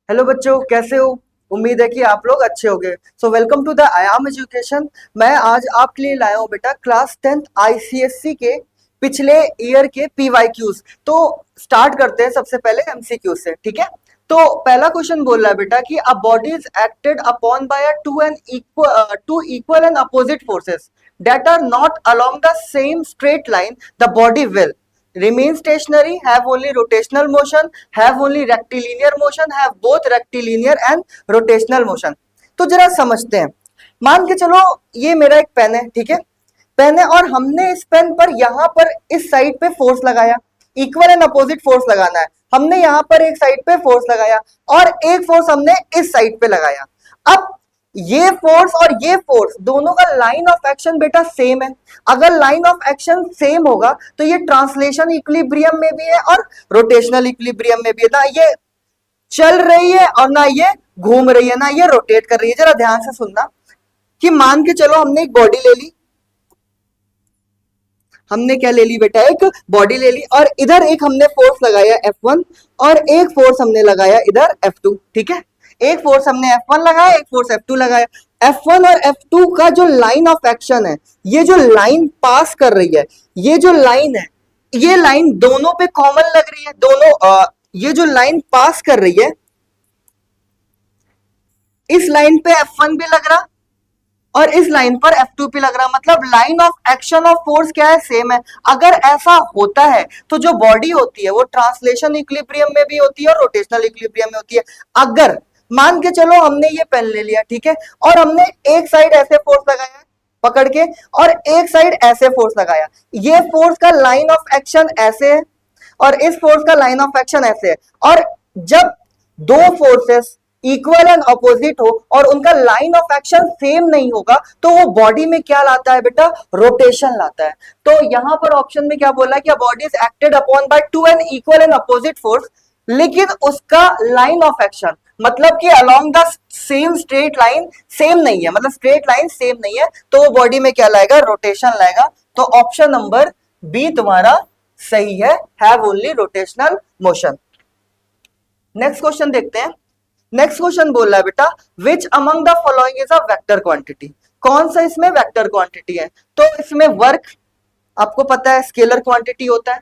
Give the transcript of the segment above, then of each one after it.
Hello बच्चों, कैसे हो? उम्मीद है कि आप लोग अच्छे होंगे। सो वेलकम टू द आयाम एजुकेशन। मैं आज आपके लिए लाया हूँ बेटा क्लास 10th आईसीएससी के पिछले ईयर के पीवाईक्यूज। तो स्टार्ट करते हैं सबसे पहले एमसीक्यू से, ठीक है? तो पहला क्वेश्चन बोल रहा है बेटा कि a body is acted upon by two equal and opposite forces that are not along the same straight line, the body will remain stationary, have only rotational motion, have only rectilinear motion, have both rectilinear and rotational motion। तो जरा समझते हैं। मान के चलो ये मेरा एक पेन है, ठीक है? पेन है और हमने इस पेन पर यहां पर इस साइड पे फोर्स लगाया, इक्वल एंड अपोजिट फोर्स लगाना है। हमने यहां पर एक साइड पे फोर्स लगाया और एक फोर्स हमने इस साइड पे लगाया। अब ये फोर्स और ये फोर्स दोनों का लाइन ऑफ एक्शन बेटा सेम है। अगर लाइन ऑफ एक्शन सेम होगा तो ये ट्रांसलेशन इक्विलिब्रियम में भी है और रोटेशनल इक्विलिब्रियम में भी है। ना ये चल रही है और ना ये घूम रही है, ना ये रोटेट कर रही है। जरा ध्यान से सुनना कि मान के चलो हमने एक बॉडी ले ली, हमने क्या ले ली बेटा, एक बॉडी ले ली और इधर एक हमने फोर्स लगाया F1 और एक फोर्स हमने लगाया इधर F2, ठीक है? एक फोर्स हमने F1 लगाया, एक फोर्स F2 लगाया। F1 और F2 का जो लाइन ऑफ एक्शन है, ये जो लाइन पास कर रही है, ये जो लाइन है, ये लाइन दोनों पे कॉमन लग रही है। ये जो लाइन पास कर रही है, इस लाइन पे F1 भी लग रहा और इस लाइन पर F2 पे लग रहा। मतलब line of action of force क्या है, सेम है। अगर ऐसा होता है तो जो बॉडी होती है वो ट्रांसलेशन इक्विलिब्रियम में भी होती है और रोटेशनल इक्विलिब्रियम में होती है। अगर मान के चलो हमने ये पेन ले लिया, ठीक है, और हमने एक साइड ऐसे फोर्स लगाया पकड़ के और एक साइड ऐसे फोर्स लगाया, ये फोर्स का लाइन ऑफ एक्शन ऐसे है और इस फोर्स का लाइन ऑफ एक्शन ऐसे है। और जब दो फोर्सेस इक्वल एंड अपोजिट हो और उनका लाइन ऑफ एक्शन सेम नहीं होगा तो वो बॉडी में क्या लाता है बेटा, रोटेशन लाता है। तो यहां पर ऑप्शन में क्या बोला है कि body is acted upon by two an equal and opposite force, लेकिन उसका लाइन ऑफ एक्शन मतलब कि along the same straight line same नहीं है, मतलब स्ट्रेट लाइन सेम नहीं है, तो वो बॉडी में क्या लाएगा, रोटेशन लाएगा। तो ऑप्शन नंबर बी तुम्हारा सही है only rotational motion. Next question देखते हैं। नेक्स्ट क्वेश्चन बोल रहा है बेटा which among the following is a vector quantity. कौन सा इसमें वेक्टर क्वांटिटी है? तो इसमें वर्क आपको पता है स्केलर क्वांटिटी होता है,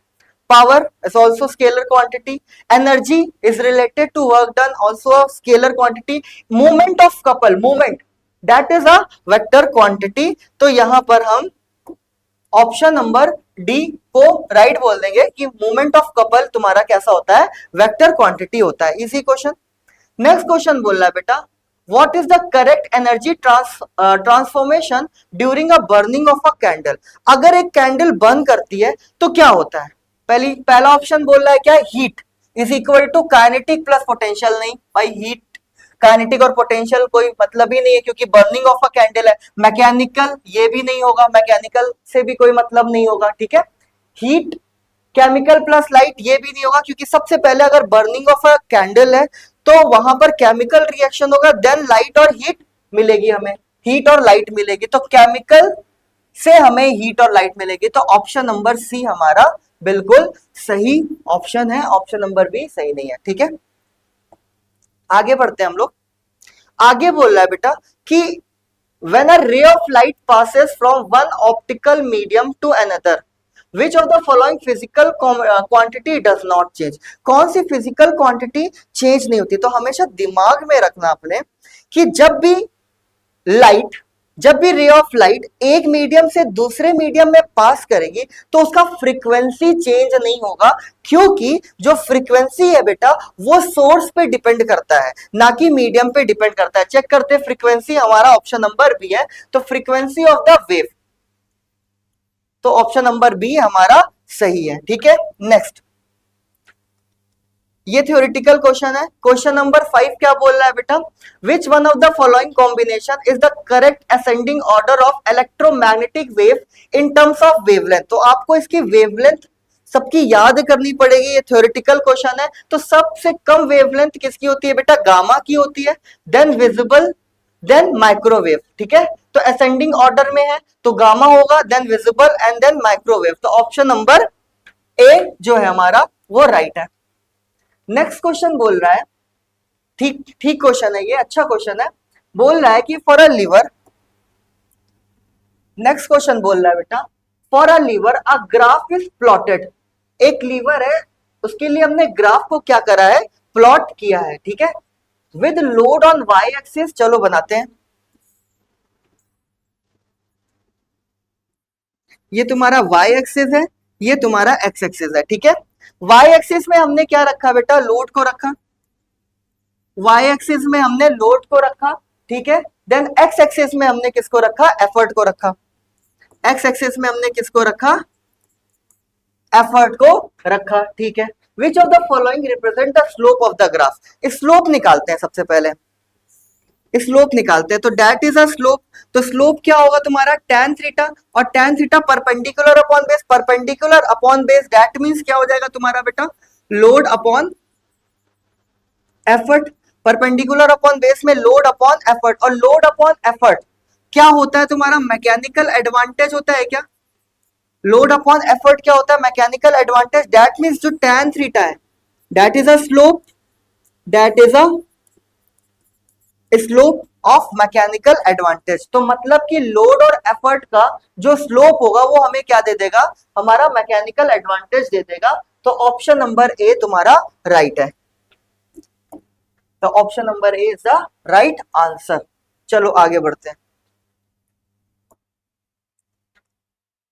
power is also scalar quantity, energy is related to work done also a scalar quantity, movement of couple, movement that is a vector quantity. तो यहां पर हम ऑप्शन नंबर डी को राइट बोल देंगे कि मूवमेंट ऑफ कपल तुम्हारा कैसा होता है, वेक्टर क्वांटिटी होता है। Easy question. नेक्स्ट क्वेश्चन बोल रहा है बेटा what is the correct energy transformation during a burning of a candle. अगर एक कैंडल बर्न करती है तो क्या होता है? पहला ऑप्शन बोल रहा है क्या, heat is equal to kinetic plus potential. नहीं भाई, हीट काइनेटिक और पोटेंशियल कोई मतलब ही नहीं है क्योंकि बर्निंग ऑफ अ कैंडल है। मैकेनिकल ये भी नहीं होगा, मैकेनिकल से भी कोई मतलब नहीं होगा, ठीक है? हीट केमिकल प्लस लाइट ये भी नहीं होगा क्योंकि सबसे पहले अगर बर्निंग ऑफ अ कैंडल है तो वहां पर केमिकल रिएक्शन होगा, देन लाइट और हीट मिलेगी, हमें हीट और लाइट मिलेगी। तो केमिकल से हमें हीट और लाइट मिलेगी। तो ऑप्शन नंबर सी हमारा बिल्कुल सही ऑप्शन है, ऑप्शन नंबर बी सही नहीं है, ठीक है? आगे बढ़ते हैं हम लोग। आगे बोल रहा है बेटा कि when a ray of light passes from one optical medium to another which of the following physical quantity does not change। कौन सी फिजिकल क्वांटिटी चेंज नहीं होती? तो हमेशा दिमाग में रखना आपने कि जब भी रे ऑफ लाइट एक मीडियम से दूसरे मीडियम में पास करेगी तो उसका फ्रीक्वेंसी चेंज नहीं होगा, क्योंकि जो फ्रीक्वेंसी है बेटा वो सोर्स पे डिपेंड करता है ना कि मीडियम पे डिपेंड करता है। चेक करते हैं फ्रीक्वेंसी, हमारा ऑप्शन नंबर बी है। तो फ्रीक्वेंसी ऑफ द वेव, तो ऑप्शन नंबर बी हमारा सही है, ठीक है? नेक्स्ट, ये थ्योरेटिकल क्वेश्चन है। क्वेश्चन नंबर 5 क्या बोल रहा है बेटा, which one of the following combination is the correct ascending order of electromagnetic wave in terms of wavelength. तो आपको इसकी वेवलेंथ सबकी याद करनी पड़ेगी, ये थ्योरेटिकल क्वेश्चन है। तो सबसे कम वेवलेंथ किसकी होती है बेटा, गामा की होती है, देन विजिबल, देन माइक्रोवेव, ठीक है? तो असेंडिंग ऑर्डर में है तो गामा होगा, then visible and then microwave. तो ऑप्शन नंबर ए जो है हमारा वो राइट है। नेक्स्ट क्वेश्चन बोल रहा है ठीक ठीक क्वेश्चन है ये, अच्छा क्वेश्चन है। बोल रहा है कि for a lever, next question बोल रहा है बेटा, for a lever a graph is plotted. एक लीवर है, उसके लिए हमने ग्राफ को क्या करा है, प्लॉट किया है, ठीक है, with load on Y axis. चलो बनाते हैं। ये तुम्हारा वाई एक्सिस है, ये तुम्हारा एक्स एक्सिस है, ठीक है। वाई एक्सिस में हमने क्या रखा बेटा, लोड को रखा, वाई एक्सिस में हमने लोड को रखा, ठीक है। देन एक्स एक्सिस में हमने किसको रखा, एफर्ट को रखा। एक्स एक्सिस में हमने किसको रखा, एफर्ट को रखा, ठीक है। Which of the following represent the slope of the graph. Slope निकालते हैं सबसे पहले, स्लोप निकालते हैं। तो डेट इज अ स्लोप, तो स्लोप क्या होगा तुम्हारा, tan थीटा, और tan theta perpendicular upon base, perpendicular upon base that means क्या हो जाएगा तुम्हारा बेटा, load upon effort. Perpendicular upon base में लोड अपॉन एफर्ट, और लोड अपॉन एफर्ट क्या होता है तुम्हारा, मैकेनिकल एडवांटेज होता है क्या। लोड अपॉन एफर्ट क्या होता है, मैकेनिकल एडवांटेज। दैट मींस जो tan थीटा है that is a slope, that is a slope of mechanical advantage. तो मतलब कि लोड और एफर्ट का जो स्लोप होगा वो हमें क्या दे देगा, हमारा मैकेनिकल एडवांटेज दे देगा। तो ऑप्शन नंबर ए तुम्हारा राइट है। तो option number A is the right answer. चलो आगे बढ़ते हैं।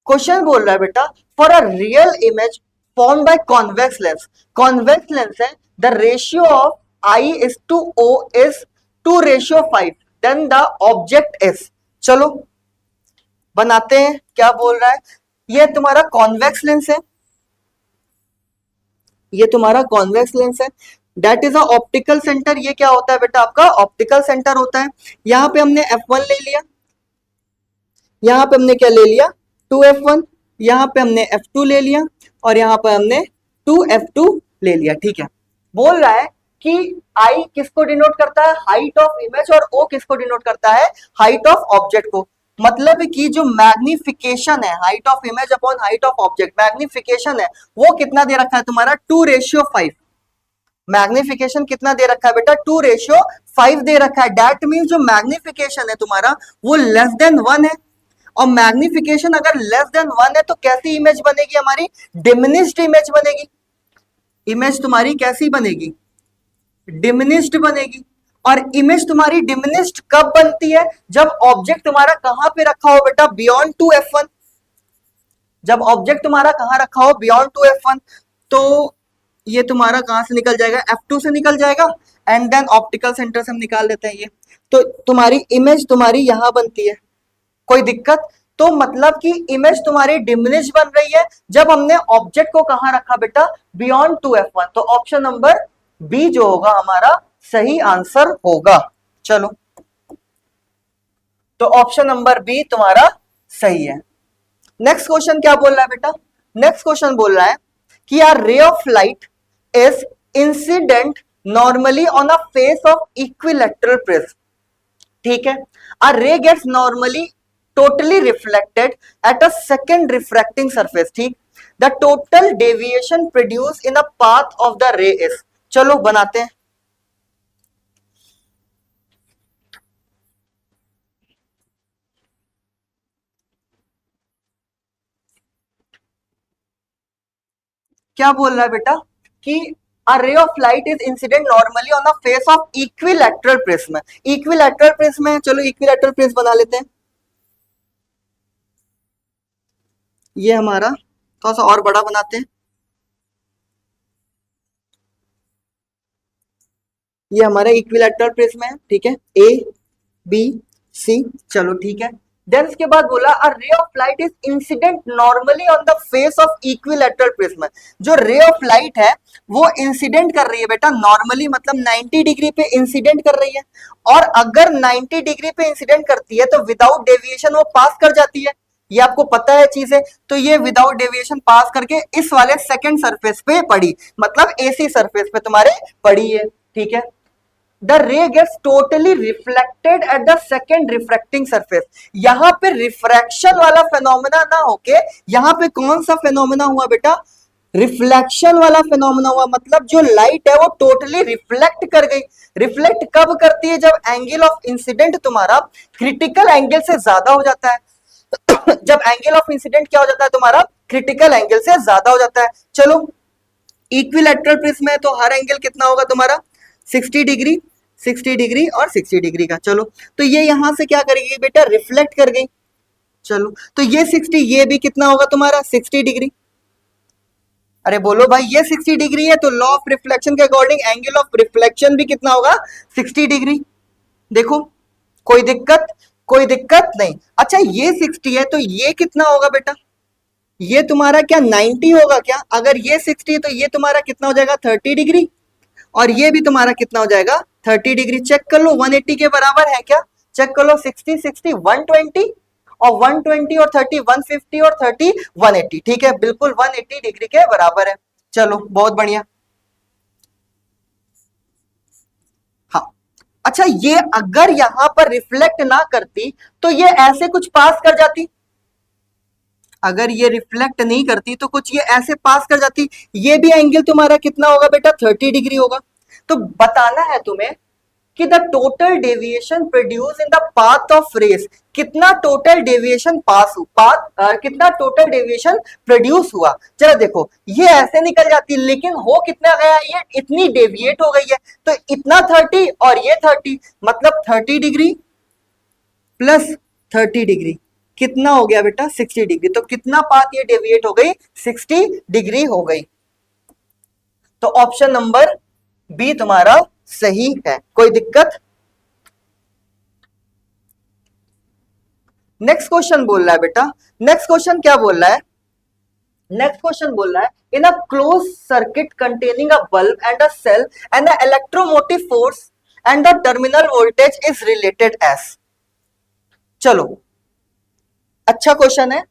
क्वेश्चन बोल रहा है बेटा, for a real image form by convex lens, convex lens है, the ratio of I is to O is 2:5, then the object is. चलो बनाते हैं, क्या बोल रहा है, ये तुम्हारा कॉन्वेक्स लेंस है, ये तुम्हारा कॉन्वेक्स लेंस है, that is a optical centre. ये क्या होता है बेटा, आपका ऑप्टिकल सेंटर होता है। यहां पे हमने F1 ले लिया, यहां पे हमने क्या ले लिया, 2F1, यहां पे हमने F2 ले लिया, और यहां पे हमने 2F2 ले लिया, ठीक है। बोल रहा है कि I किसको डिनोट करता है, हाइट ऑफ इमेज, और O किसको डिनोट करता है, हाइट ऑफ ऑब्जेक्ट को। मतलब कि जो मैग्निफिकेशन है, height of image upon height of object, magnification है वो कितना दे रखा है तुम्हारा, 2:5। मैग्निफिकेशन कितना दे रखा है बेटा, 2:5 दे रखा है। दैट मींस जो मैग्निफिकेशन है तुम्हारा वो लेस देन 1 है। और मैग्निफिकेशन अगर लेस देन 1 है तो कैसी इमेज बनेगी हमारी, डिमिनिश्ड इमेज बनेगी। इमेज तुम्हारी कैसी बनेगी, डिमिनिश्ड बनेगी। और इमेज तुम्हारी डिमिनिश्ड कब बनती है, जब ऑब्जेक्ट तुम्हारा कहां पे रखा हो बेटा, बियॉन्ड 2F1। जब ऑब्जेक्ट तुम्हारा कहां रखा हो, बियॉन्ड 2F1, तो ये तुम्हारा कहां से निकल जाएगा, F2 से निकल जाएगा। एंड देन ऑप्टिकल सेंटर से हम निकाल लेते हैं ये। तो तुम्हारी इमेज तुम्हारी यहां बनती है, कोई दिक्कत। तो मतलब कि इमेज तुम्हारी डिमिनिश बन रही है जब हमने ऑब्जेक्ट को कहां रखा बेटा, बियॉन्ड 2F1। तो ऑप्शन नंबर बी जो होगा हमारा सही आंसर होगा। चलो, तो ऑप्शन नंबर बी तुम्हारा सही है। नेक्स्ट क्वेश्चन क्या बोल रहा है बेटा, नेक्स्ट क्वेश्चन बोल रहा है कि a ray of light is incident normally on a face of equilateral prism, ठीक है। A ray gets normally totally reflected at a second refracting surface, ठीक। The total deviation produce in a path of the ray is. चलो बनाते हैं। क्या बोल रहा है बेटा कि a ray of light is incident normally on the face of equilateral prism। equilateral prism है, चलो equilateral prism बना लेते हैं। ये हमारा थोड़ा सा और बड़ा बनाते हैं, ये हमारा इक्विलैटरल प्रिज्म है, ठीक है, ए बी सी। चलो ठीक है। देन इसके बाद बोला a ray of light is incident normally on the face of equilateral prism. जो रे ऑफ लाइट है वो इंसिडेंट कर रही है बेटा नॉर्मली, मतलब 90 डिग्री पे इंसिडेंट कर रही है। और अगर 90 डिग्री पे इंसिडेंट करती है तो विदाउट डेविएशन वो पास कर जाती है, ये आपको पता है चीज है। तो ये विदाउट डेविएशन पास करके इस वाले सेकंड सरफेस पे पड़ी, मतलब एसी सरफेस पे तुम्हारे पड़ी है, ठीक है। The ray gets totally reflected at the second refracting surface. यहां पे रिफ्रैक्शन वाला फेनोमेना ना होके यहां पे कौन सा फेनोमेना हुआ बेटा, रिफ्लेक्शन वाला फिनोमेना हुआ, मतलब जो लाइट है वो टोटली रिफ्लेक्ट कर गई। रिफ्लेक्ट कब करती है? जब एंगल ऑफ इंसिडेंट तुम्हारा क्रिटिकल एंगल से ज्यादा हो जाता है। जब एंगल ऑफ इंसिडेंट क्या हो जाता है तुम्हारा? क्रिटिकल एंगल से ज्यादा हो जाता है। चलो, इक्विलैटरल प्रिज्म है तो हर एंगल कितना होगा तुम्हारा? 60 डिग्री, 60 डिग्री और 60 डिग्री का। चलो, तो ये यहां से क्या करेगी बेटा? रिफ्लेक्ट कर गई। चलो, तो ये 60, ये भी कितना होगा तुम्हारा? 60 डिग्री। अरे बोलो भाई, ये 60 डिग्री है तो लॉ ऑफ रिफ्लेक्शन के अकॉर्डिंग एंगल ऑफ रिफ्लेक्शन भी कितना होगा? 60 डिग्री। देखो, कोई दिक्कत? कोई दिक्कत नहीं। अच्छा, ये 60 है तो ये कितना होगा बेटा? ये तुम्हारा क्या 90 होगा क्या? अगर ये 60 है तो ये तुम्हारा कितना हो जाएगा? 30 डिग्री। और ये भी तुम्हारा कितना हो जाएगा? 30 डिग्री। चेक कर लो 180 के बराबर है क्या? चेक कर लो, 60 60 120 और 120 और 30 150 और 30 180। ठीक है, बिल्कुल 180 डिग्री के बराबर है। चलो, बहुत बढ़िया। हाँ, अच्छा, ये अगर यहां पर रिफ्लेक्ट ना करती तो ये ऐसे कुछ पास कर जाती। अगर ये रिफ्लेक्ट नहीं करती तो कुछ ये ऐसे पास कर जाती। ये भी एंगल तुम्हारा कितना होगा बेटा? 30 डिग्री होगा। तो बताना है तुम्हें कि the total deviation produce in the path of rays, कितना टोटल डेविएशन पास पाथ कितना टोटल डेविएशन प्रोड्यूस हुआ। चलो देखो, ये ऐसे निकल जाती लेकिन हो कितना गया? ये इतनी डेविएट हो गई है तो इतना 30 और ये 30, मतलब 30 डिग्री प्लस 30 डिग्री कितना हो गया बेटा? 60 डिग्री। तो कितना पाथ ये डेविएट हो गई? 60 डिग्री हो गई। तो ऑप्शन नंबर बी तुम्हारा सही है। कोई दिक्कत? नेक्स्ट क्वेश्चन बोल रहा है बेटा, नेक्स्ट क्वेश्चन क्या बोल रहा है? नेक्स्ट क्वेश्चन बोल रहा है, in a close circuit containing a bulb and a cell and the electromotive force and the terminal voltage is related as. चलो, अच्छा क्वेश्चन है।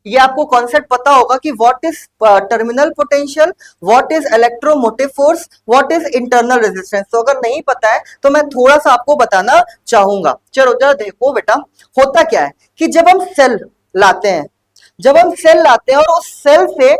ये आपको कॉन्सेप्ट पता होगा कि what is terminal potential, what is electromotive force, what is internal resistance. तो अगर नहीं पता है तो मैं थोड़ा सा आपको बताना चाहूंगा। चलो जरा देखो बेटा, होता क्या है कि जब हम सेल लाते हैं, जब हम सेल लाते हैं और उस सेल से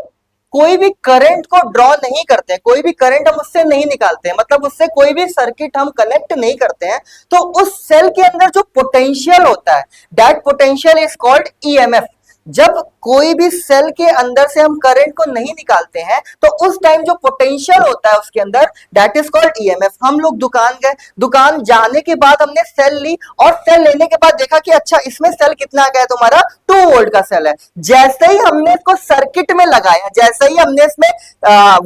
कोई भी करंट को ड्रॉ नहीं करते हैं, कोई भी करंट हम उससे नहीं निकालते हैं, मतलब उससे कोई भी सर्किट हम कनेक्ट नहीं करते हैं, तो उस सेल के अंदर जो पोटेंशियल होता है, that potential is called EMF. जब कोई भी सेल के अंदर से हम करंट को नहीं निकालते हैं तो उस टाइम जो पोटेंशियल होता है उसके अंदर, दैट इज कॉल्ड ईएमएफ। हम लोग दुकान गए, दुकान जाने के बाद हमने सेल ली और सेल लेने के बाद देखा कि अच्छा इसमें सेल कितना आ गया तुम्हारा? 2 वोल्ट का सेल है। जैसे ही हमने इसको सर्किट में लगाया, जैसे ही हमने इसमें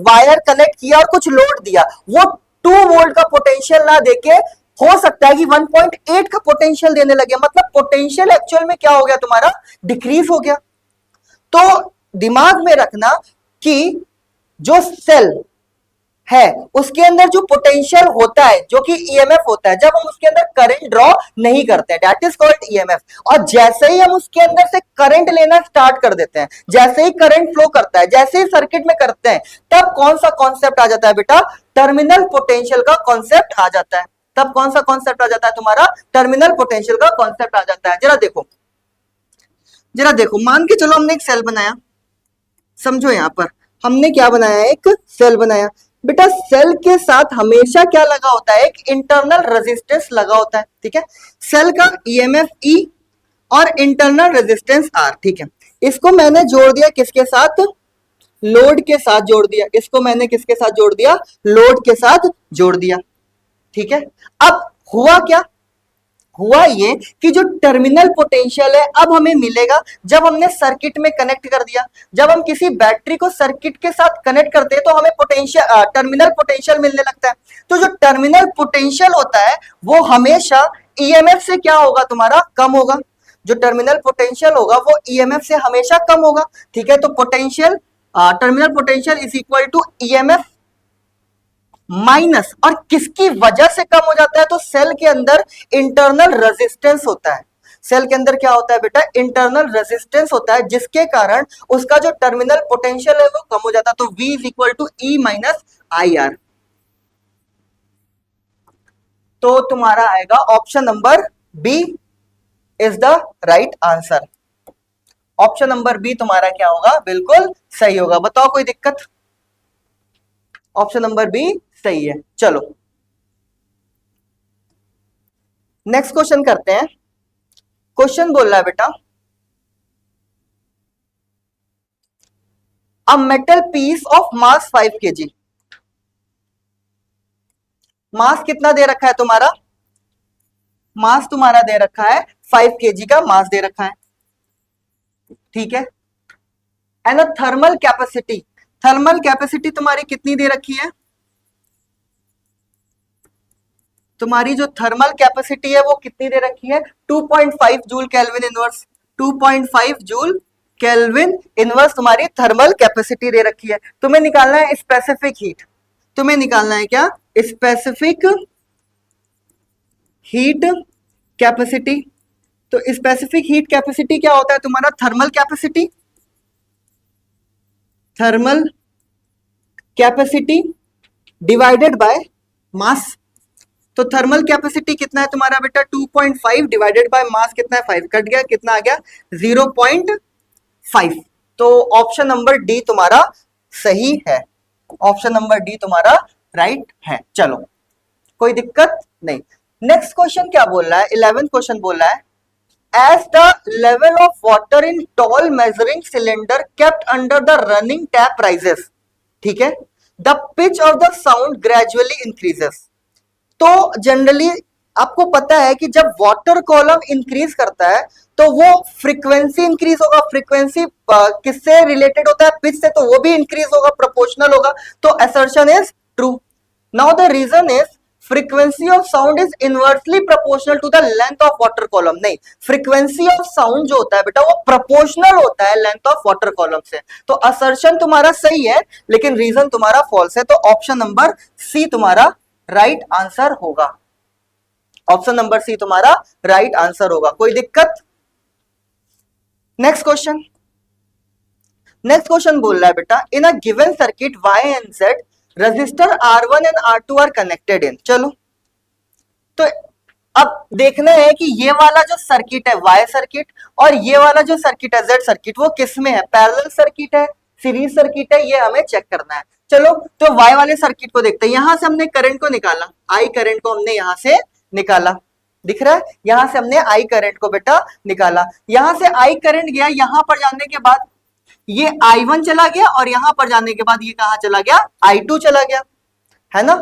वायर कनेक्ट किया और कुछ लोड दिया, वो 2 वोल्ट का पोटेंशियल ना देके हो सकता है कि 1.8 का पोटेंशियल देने लगे, मतलब पोटेंशियल एक्चुअल में क्या हो गया तुम्हारा? डिक्रीज हो गया। तो दिमाग में रखना कि जो सेल है उसके अंदर जो पोटेंशियल होता है, जो कि ईएमएफ होता है, जब हम उसके अंदर करंट ड्रॉ नहीं करते हैं, दैट इज कॉल्ड ईएमएफ। और जैसे ही हम उसके अंदर से करंट लेना स्टार्ट कर देते हैं, जैसे ही करंट फ्लो करता है, जैसे ही सर्किट में करते हैं, तब कौन सा कॉन्सेप्ट आ जाता है बेटा? टर्मिनल पोटेंशियल का कॉन्सेप्ट आ जाता है। तब कौन सा कॉन्सेप्ट आ जाता है तुम्हारा? टर्मिनल पोटेंशियल का कॉन्सेप्ट आ जाता है। जरा देखो, जरा देखो, मान के चलो हमने एक सेल बनाया, समझो यहां पर हमने क्या बनाया? एक सेल बनाया। बेटा सेल के साथ हमेशा क्या लगा होता है? एक इंटरनल रेजिस्टेंस लगा होता है। ठीक है, सेल का ईएमएफ ई और इंटरनल रेजिस्टेंस आर। ठीक है, इसको मैंने जोड़ दिया किसके साथ? लोड के साथ जोड़ दिया। इसको मैंने किसके साथ जोड़ दिया? लोड के साथ जोड़ दिया। ठीक है, अब हुआ क्या? हुआ ये कि जो टर्मिनल पोटेंशियल है अब हमें मिलेगा जब हमने सर्किट में कनेक्ट कर दिया। जब हम किसी बैटरी को सर्किट के साथ कनेक्ट करते हैं तो हमें पोटेंशियल टर्मिनल पोटेंशियल मिलने लगता है। तो जो टर्मिनल पोटेंशियल होता है वो हमेशा ईएमएफ से क्या होगा तुम्हारा? कम होगा। जो टर्मिनल पोटेंशियल होगा वो ईएमएफ से हमेशा कम होगा। ठीक है, तो potential terminal potential is equal to EMF minus, और किसकी वजह से कम हो जाता है? तो सेल के अंदर इंटरनल रेजिस्टेंस होता है। सेल के अंदर क्या होता है बेटा? इंटरनल रेजिस्टेंस होता है, जिसके कारण उसका जो टर्मिनल पोटेंशियल है वो कम हो जाता है। तो V is equal to E minus I R. तो तुम्हारा आएगा option number B is the right answer. Option number B तुम्हारा क्या होगा, बिल्कुल सही होगा। बताओ कोई दिक्कत? ऑप्शन नंबर बी सही है। चलो नेक्स्ट क्वेश्चन करते हैं। क्वेश्चन बोल रहा है बेटा, a metal piece of mass 5 kg। Mass कितना दे रखा है तुम्हारा? मास तुम्हारा दे रखा है 5 kg का मास दे रखा है, ठीक है। And thermal capacity, thermal capacity तुम्हारी कितनी दे रखी है? तुम्हारी जो थर्मल कैपेसिटी है वो कितनी दे रखी है? 2.5 joule kelvin inverse, 2.5 joule kelvin inverse तुम्हारी थर्मल कैपेसिटी दे रखी है। तुम्हें निकालना है स्पेसिफिक हीट, तुम्हें निकालना है क्या? Specific heat capacity. तो स्पेसिफिक हीट कैपेसिटी क्या होता है तुम्हारा? Thermal capacity, thermal capacity divided by mass. तो थर्मल कैपेसिटी कितना है तुम्हारा बेटा? 2.5 डिवाइडेड बाय मास कितना है? 5 कट गया, कितना आ गया? 0.5। तो ऑप्शन नंबर डी तुम्हारा सही है, ऑप्शन नंबर डी तुम्हारा राइट है। चलो कोई दिक्कत नहीं। नेक्स्ट क्वेश्चन क्या बोल रहा है? 11th क्वेश्चन बोल रहा है, as the level of water in tall measuring cylinder kept under the running tap rises, ठीक है, the pitch of the sound gradually increases। तो जनरली आपको पता है कि जब वाटर कॉलम इंक्रीज करता है तो वो फ्रीक्वेंसी इंक्रीज होगा। फ्रीक्वेंसी किससे रिलेटेड होता है? पिच से, तो वो भी इंक्रीज होगा, प्रोपोर्शनल होगा। तो assertion is true. Now the reason is frequency of sound is inversely proportional to the length of water column. नहीं, फ्रीक्वेंसी ऑफ साउंड जो होता है बेटा वो प्रोपोर्शनल होता है लेंथ ऑफ वाटर कॉलम से। तो असर्शन तुम्हारा सही है लेकिन रीजन तुम्हारा फॉल्स है। तो ऑप्शन नंबर सी तुम्हारा राइट आंसर होगा, ऑप्शन नंबर सी तुम्हारा राइट आंसर होगा। कोई दिक्कत? नेक्स्ट क्वेश्चन, नेक्स्ट क्वेश्चन बोल रहा है बेटा, in a given circuit Y and Z resistor R1 and R2 are connected in. चलो तो अब देखना है कि ये वाला जो सर्किट है Y सर्किट और ये वाला जो सर्किट है Z सर्किट वो किस में है? पैरेलल सर्किट है, सीरीज सर्किट है, ये हमें चेक करना है। चलो तो Y वाले सर्किट को देखते हैं। यहां से हमने करंट को निकाला, I करंट को हमने यहां से निकाला, दिख रहा है? यहां से हमने I करंट को बेटा निकाला। यहां से I करंट गया, यहां पर जाने के बाद ये I1 चला गया और यहां पर जाने के बाद ये कहां चला गया? I2 चला गया, है ना।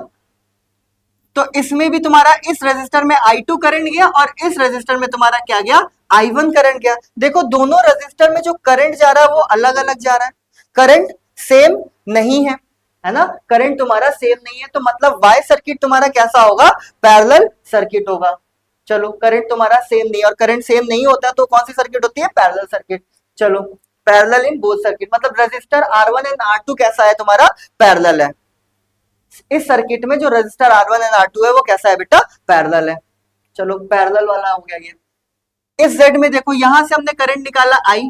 तो इसमें भी तुम्हारा इस रेजिस्टर में I2 करंट गया और इस रेजिस्टर में तुम्हारा क्या गया? I1 करंट गया। देखो दोनों रेजिस्टर में जो करंट जा रहा है वो अलग अलग जा रहा है, करंट सेम नहीं है ना, करंट तुम्हारा सेम नहीं है। तो मतलब Y सर्किट तुम्हारा कैसा होगा? पैरेलल सर्किट होगा। चलो करंट तुम्हारा सेम नहीं, और करंट सेम नहीं होता तो कौन सी सर्किट होती है? Parallel circuit. चलो पैरेलल इन बोथ सर्किट, मतलब रेजिस्टर R1 एंड R2 कैसा है तुम्हारा? पैरेलल है। इस सर्किट में जो रेजिस्टर R1 एंड R2 है वो कैसा है बेटा? पैरेलल है। चलो पैरेलल वाला हो गया ये। इस Z में देखो यहां से हमने करंट निकाला I,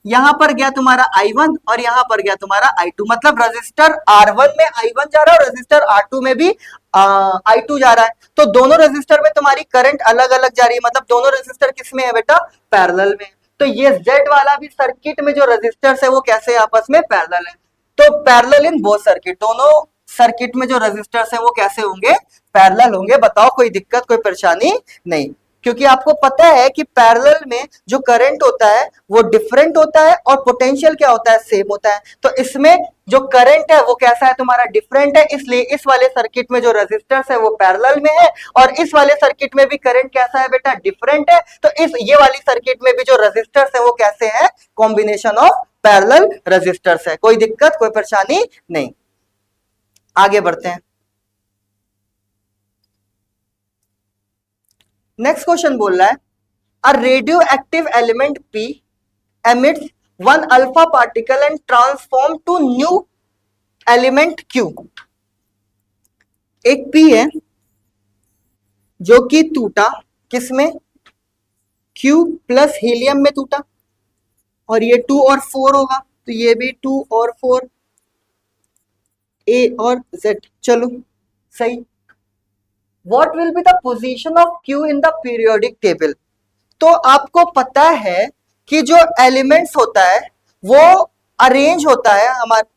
यहां पर गया तुम्हारा I1 और यहां पर गया तुम्हारा I2, मतलब रेजिस्टर R1 में I1 जा रहा है और रेजिस्टर R2 में भी I2 जा रहा है। तो दोनों रेजिस्टर में तुम्हारी करंट अलग अलग जा रही है, मतलब दोनों रेजिस्टर किस में है बेटा? पैरेलल में। तो ये Z वाला भी सर्किट में जो रेजिस्टर्स है वो कैसे आपस में? पैरेलल है। तो पैरेलल इन बोथ सर्किट, दोनों सर्किट में जो रेजिस्टर्स है वो कैसे होंगे? पैरेलल होंगे। बताओ कोई दिक्कत, कोई परेशानी? नहीं, क्योंकि आपको पता है कि पैरेलल में जो करंट होता है वो डिफरेंट होता है और पोटेंशियल क्या होता है? सेम होता है। तो इसमें जो करंट है वो कैसा है तुम्हारा? डिफरेंट है, इसलिए इस वाले सर्किट में जो रेजिस्टर्स है वो पैरेलल में है और इस वाले सर्किट में भी करंट कैसा है बेटा? डिफरेंट है। तो इस ये वाली सर्किट में भी जो रेजिस्टर्स है वो कैसे है? कॉम्बिनेशन ऑफ पैरेलल रेजिस्टर्स है। कोई दिक्कत, कोई परेशानी नहीं। आगे बढ़ते हैं। नेक्स्ट क्वेश्चन बोल रहा है, a radio active element P emits one alpha particle and transform to new element Q। एक P है जो कि टूटा किसमें? Q प्लस हीलियम में टूटा, और ये 2 और 4 होगा, तो ये भी 2 और 4, A और Z। चलो सही। What will be the position of Q in the periodic table? तो आपको पता है कि जो एलिमेंट्स होता है वो अरेंज होता है, हमारे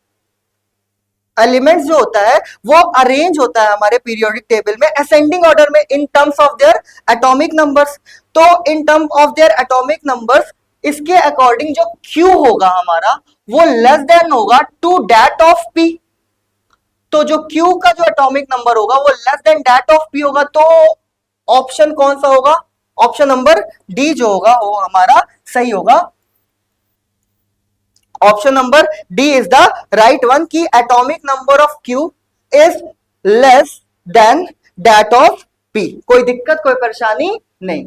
एलिमेंट्स जो होता है वो अरेंज होता है हमारे पीरियोडिक टेबल में असेंडिंग ऑर्डर में in terms of their atomic numbers. तो in term of their atomic numbers इसके अकॉर्डिंग जो Q होगा हमारा वो लेस देन होगा टू दैट ऑफ P। तो जो Q का जो एटॉमिक नंबर होगा वो less than that of P होगा। तो ऑप्शन कौन सा होगा? ऑप्शन नंबर डी जो होगा वो हमारा सही होगा। Option number D is the right one की atomic number of Q is less than that of P। कोई दिक्कत कोई परेशानी नहीं।